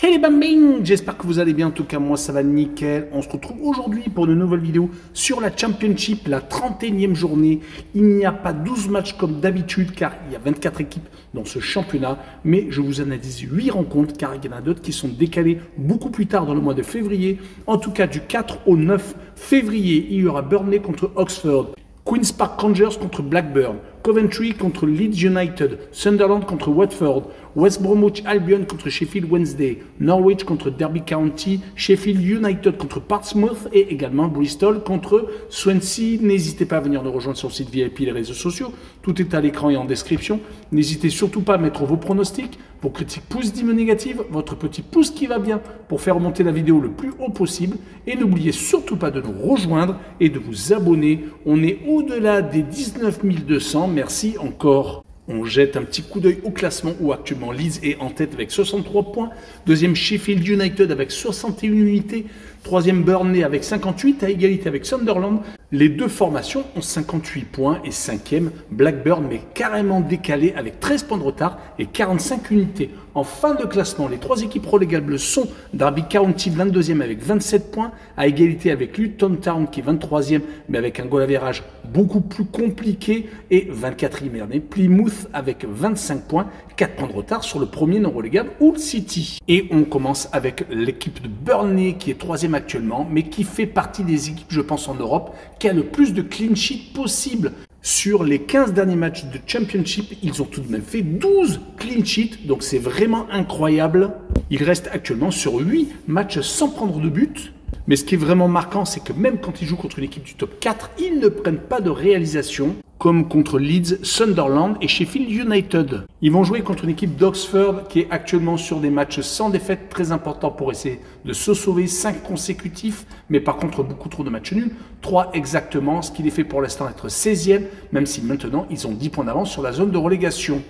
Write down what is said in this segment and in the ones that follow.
Hey les bambins, j'espère que vous allez bien, en tout cas moi ça va nickel. On se retrouve aujourd'hui pour une nouvelle vidéo sur la Championship, la 31e journée. Il n'y a pas 12 matchs comme d'habitude car il y a 24 équipes dans ce championnat. Mais je vous analyse 8 rencontres car il y en a d'autres qui sont décalées beaucoup plus tard dans le mois de février. En tout cas du 4 au 9 février, il y aura Burnley contre Oxford, Queen's Park Rangers contre Blackburn, Coventry contre Leeds United, Sunderland contre Watford, West Bromwich Albion contre Sheffield Wednesday, Norwich contre Derby County, Sheffield United contre Portsmouth et également Bristol contre Swansea. N'hésitez pas à venir nous rejoindre sur le site VIP et les réseaux sociaux. Tout est à l'écran et en description. N'hésitez surtout pas à mettre vos pronostics, vos critiques positives ou négatives, votre petit pouce qui va bien pour faire remonter la vidéo le plus haut possible. Et n'oubliez surtout pas de nous rejoindre et de vous abonner. On est au-delà des 19 200. Merci encore. On jette un petit coup d'œil au classement où actuellement Leeds est en tête avec 63 points. Deuxième Sheffield United avec 61 unités. Troisième Burnley avec 58 à égalité avec Sunderland. Les deux formations ont 58 points et cinquième Blackburn mais carrément décalé avec 13 points de retard et 45 unités. En fin de classement, les trois équipes relégables sont Derby County 22e avec 27 points à égalité avec Luton Town qui est 23e mais avec un goal average beaucoup plus compliqué et 24e dernier Plymouth avec 25 points, 4 points de retard sur le premier non relégable Hull City. Et on commence avec l'équipe de Burnley qui est troisième actuellement mais qui fait partie des équipes je pense en Europe qui a le plus de clean sheet possible. Sur les 15 derniers matchs de Championship, ils ont tout de même fait 12 clean sheets, donc c'est vraiment incroyable. Ils restent actuellement sur 8 matchs sans prendre de but. Mais ce qui est vraiment marquant, c'est que même quand ils jouent contre une équipe du top 4, ils ne prennent pas de réalisation, comme contre Leeds, Sunderland et Sheffield United. Ils vont jouer contre une équipe d'Oxford qui est actuellement sur des matchs sans défaite très importants pour essayer de se sauver, 5 consécutifs, mais par contre beaucoup trop de matchs nuls, 3 exactement, ce qui les fait pour l'instant être 16e, même si maintenant ils ont 10 points d'avance sur la zone de relégation.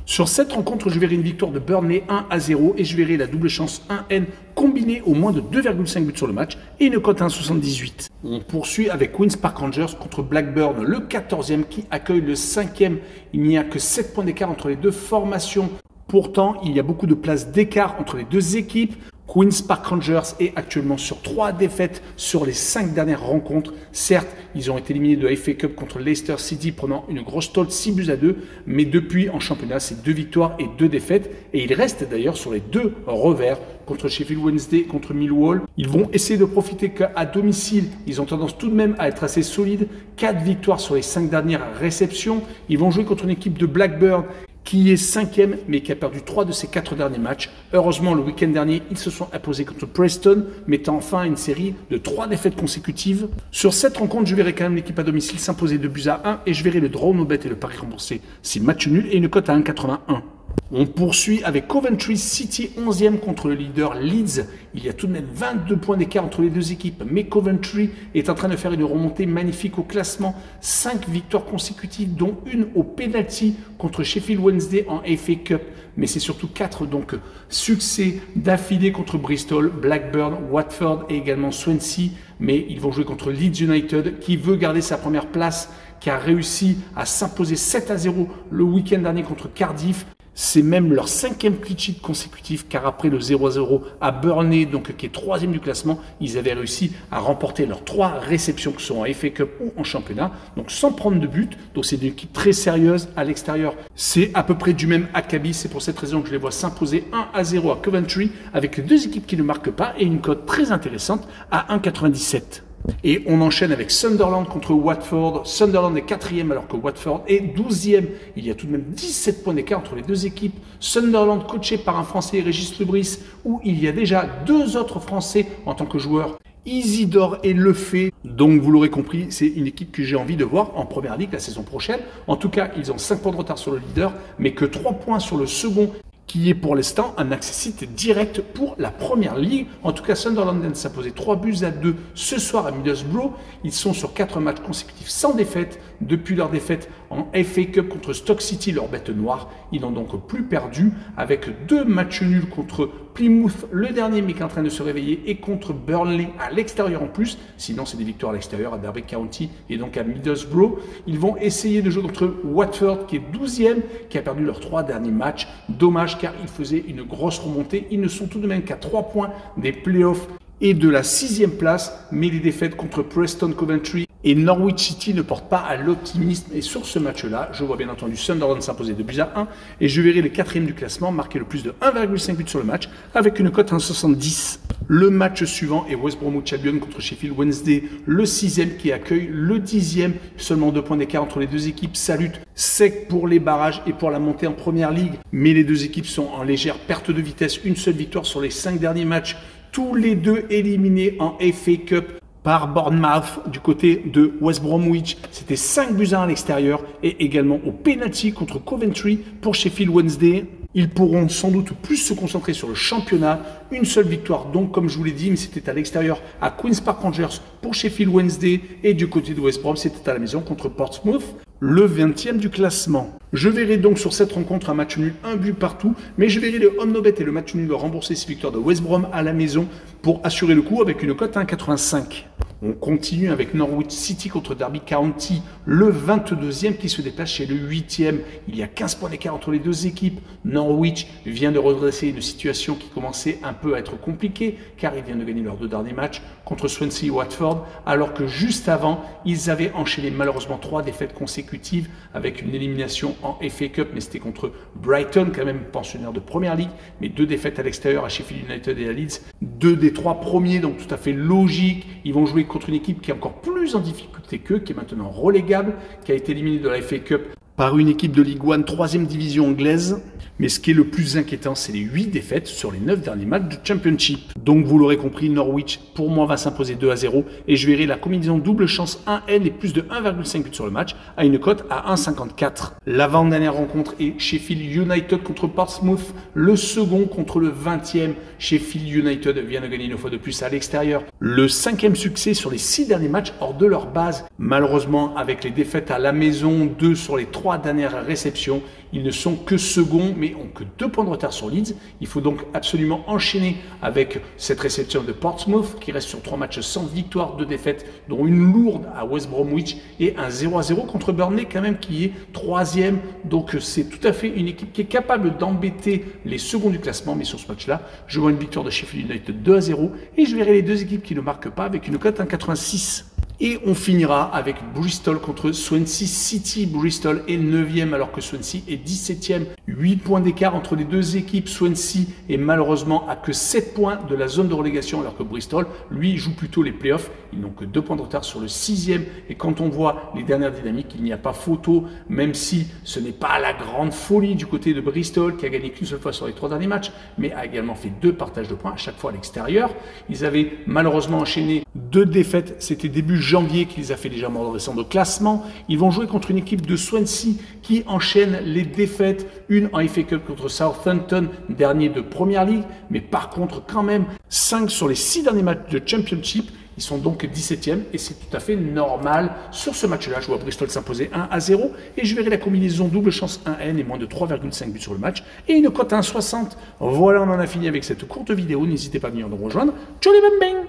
Sur cette rencontre, je verrai une victoire de Burnley 1-0 et je verrai la double chance 1N combinée au moins de 2,5 buts sur le match et une cote à 1,78. On poursuit avec Queen's Park Rangers contre Blackburn, le 14e qui accueille le 5e. Il n'y a que 7 points d'écart entre les deux formations. Pourtant, il y a beaucoup de places d'écart entre les deux équipes. Queen's Park Rangers est actuellement sur 3 défaites sur les 5 dernières rencontres. Certes, ils ont été éliminés de FA Cup contre Leicester City prenant une grosse tôle 6-2, mais depuis en championnat, c'est 2 victoires et 2 défaites. Et ils restent d'ailleurs sur les 2 revers contre Sheffield Wednesday et contre Millwall. Ils vont essayer de profiter qu'à domicile, ils ont tendance tout de même à être assez solides. 4 victoires sur les 5 dernières réceptions. Ils vont jouer contre une équipe de Blackburn qui est 5e, mais qui a perdu 3 de ses 4 derniers matchs. Heureusement, le week-end dernier, ils se sont imposés contre Preston, mettant fin à une série de 3 défaites consécutives. Sur cette rencontre, je verrai quand même l'équipe à domicile s'imposer 2-1 et je verrai le draw no bet et le pari remboursé si match nul et une cote à 1,81. On poursuit avec Coventry City 11e contre le leader Leeds. Il y a tout de même 22 points d'écart entre les deux équipes, mais Coventry est en train de faire une remontée magnifique au classement. 5 victoires consécutives, dont une au penalty contre Sheffield Wednesday en FA Cup. Mais c'est surtout 4 donc succès d'affilée contre Bristol, Blackburn, Watford et également Swansea. Mais ils vont jouer contre Leeds United qui veut garder sa première place, qui a réussi à s'imposer 7-0 le week-end dernier contre Cardiff. C'est même leur 5e clean sheet consécutif car après le 0-0 à Burnley, donc qui est 3e du classement, ils avaient réussi à remporter leurs 3 réceptions que sont en FA Cup ou en championnat, donc sans prendre de but. Donc c'est une équipe très sérieuse à l'extérieur. C'est à peu près du même acabit, c'est pour cette raison que je les vois s'imposer 1-0 à Coventry avec les deux équipes qui ne marquent pas et une cote très intéressante à 1,97. Et on enchaîne avec Sunderland contre Watford. Sunderland est 4e alors que Watford est 12e. Il y a tout de même 17 points d'écart entre les deux équipes. Sunderland coaché par un Français, Régis Lebris, où il y a déjà 2 autres Français en tant que joueurs, Isidore et Lefebvre. Donc vous l'aurez compris, c'est une équipe que j'ai envie de voir en première ligue la saison prochaine. En tout cas, ils ont 5 points de retard sur le leader, mais que 3 points sur le second, qui est pour l'instant un accès direct pour la première ligue. En tout cas, Sunderland s'est imposé 3-2 ce soir à Middlesbrough. Ils sont sur 4 matchs consécutifs sans défaite, depuis leur défaite en FA Cup contre Stoke City, leur bête noire. Ils n'ont donc plus perdu, avec 2 matchs nuls contre Plymouth, le dernier mais qui est en train de se réveiller, et contre Burnley à l'extérieur en plus. Sinon c'est des victoires à l'extérieur, à Derby County et donc à Middlesbrough. Ils vont essayer de jouer contre Watford qui est 12e, qui a perdu leurs 3 derniers matchs. Dommage car ils faisaient une grosse remontée. Ils ne sont tout de même qu'à 3 points des playoffs et de la 6e place, mais les défaites contre Preston, Coventry et Norwich City ne portent pas à l'optimisme. Et sur ce match-là, je vois bien entendu Sunderland s'imposer 2-1 et je verrai les 4e du classement marquer le plus de 1,5 buts sur le match avec une cote à 1,70. Le match suivant est West Bromwich Albion contre Sheffield Wednesday, le 6e qui accueille le 10e. Seulement 2 points d'écart entre les deux équipes. Ça lutte sec pour les barrages et pour la montée en première ligue, mais les deux équipes sont en légère perte de vitesse. Une seule victoire sur les 5 derniers matchs. Tous les deux éliminés en FA Cup par Bournemouth du côté de West Bromwich. C'était 5-1 à l'extérieur et également au penalty contre Coventry pour Sheffield Wednesday. Ils pourront sans doute plus se concentrer sur le championnat. Une seule victoire donc, comme je vous l'ai dit, mais c'était à l'extérieur à Queen's Park Rangers pour Sheffield Wednesday. Et du côté de West Brom, c'était à la maison contre Portsmouth, le 20e du classement. Je verrai donc sur cette rencontre un match nul, 1 but partout, mais je verrai le home no bet et le match nul rembourser ces victoires de West Brom à la maison pour assurer le coup avec une cote à 1,85. On continue avec Norwich City contre Derby County, le 22e qui se déplace chez le 8e. Il y a 15 points d'écart entre les deux équipes. Norwich vient de redresser une situation qui commençait un peu à être compliquée car ils viennent de gagner leurs 2 derniers matchs contre Swansea et Watford, alors que juste avant, ils avaient enchaîné malheureusement 3 défaites consécutives avec une élimination en FA Cup, mais c'était contre Brighton, quand même pensionnaire de Première Ligue, mais 2 défaites à l'extérieur à Sheffield United et à Leeds. 2 des 3 premiers, donc tout à fait logique. Ils vont jouer contre une équipe qui est encore plus en difficulté qu'eux, qui est maintenant relégable, qui a été éliminée de la FA Cup par une équipe de Ligue 1, 3e division anglaise. Mais ce qui est le plus inquiétant, c'est les 8 défaites sur les 9 derniers matchs de Championship. Donc vous l'aurez compris, Norwich, pour moi, va s'imposer 2-0. Et je verrai la combinaison double chance 1N et plus de 1,5 buts sur le match à une cote à 1,54. L'avant-dernière rencontre est Sheffield United contre Portsmouth, le second contre le 20e. Sheffield United vient de gagner une fois de plus à l'extérieur. Le 5e succès sur les 6 derniers matchs hors de leur base. Malheureusement, avec les défaites à la maison, 2 sur les 3 dernières réceptions, ils ne sont que seconds, mais ont que 2 points de retard sur Leeds. Il faut donc absolument enchaîner avec cette réception de Portsmouth, qui reste sur 3 matchs sans victoire, 2 défaites, dont une lourde à West Bromwich et un 0-0 contre Burnley, quand même, qui est 3e. Donc c'est tout à fait une équipe qui est capable d'embêter les seconds du classement. Mais sur ce match-là, je vois une victoire de Sheffield United 2-0 et je verrai les 2 équipes qui ne marquent pas avec une cote à 1,86. Et on finira avec Bristol contre Swansea City. Bristol est 9e alors que Swansea est 17e. 8 points d'écart entre les deux équipes. Swansea est malheureusement à que 7 points de la zone de relégation alors que Bristol, lui, joue plutôt les playoffs. Ils n'ont que 2 points de retard sur le 6e. Et quand on voit les dernières dynamiques, il n'y a pas photo, même si ce n'est pas la grande folie du côté de Bristol qui a gagné qu'une seule fois sur les 3 derniers matchs, mais a également fait 2 partages de points à chaque fois à l'extérieur. Ils avaient malheureusement enchaîné 2 défaites. C'était début janvier qui les a fait légèrement redescendre de classement. Ils vont jouer contre une équipe de Swansea qui enchaîne les défaites. Une en FA Cup contre Southampton, dernier de Première Ligue, mais par contre quand même 5 sur les 6 derniers matchs de Championship. Ils sont donc 17e et c'est tout à fait normal. Sur ce match-là, je vois Bristol s'imposer 1-0 et je verrai la combinaison double chance 1N et moins de 3,5 buts sur le match et une cote à 1,60. Voilà, on en a fini avec cette courte vidéo. N'hésitez pas à venir nous rejoindre. Tchou les bang bang!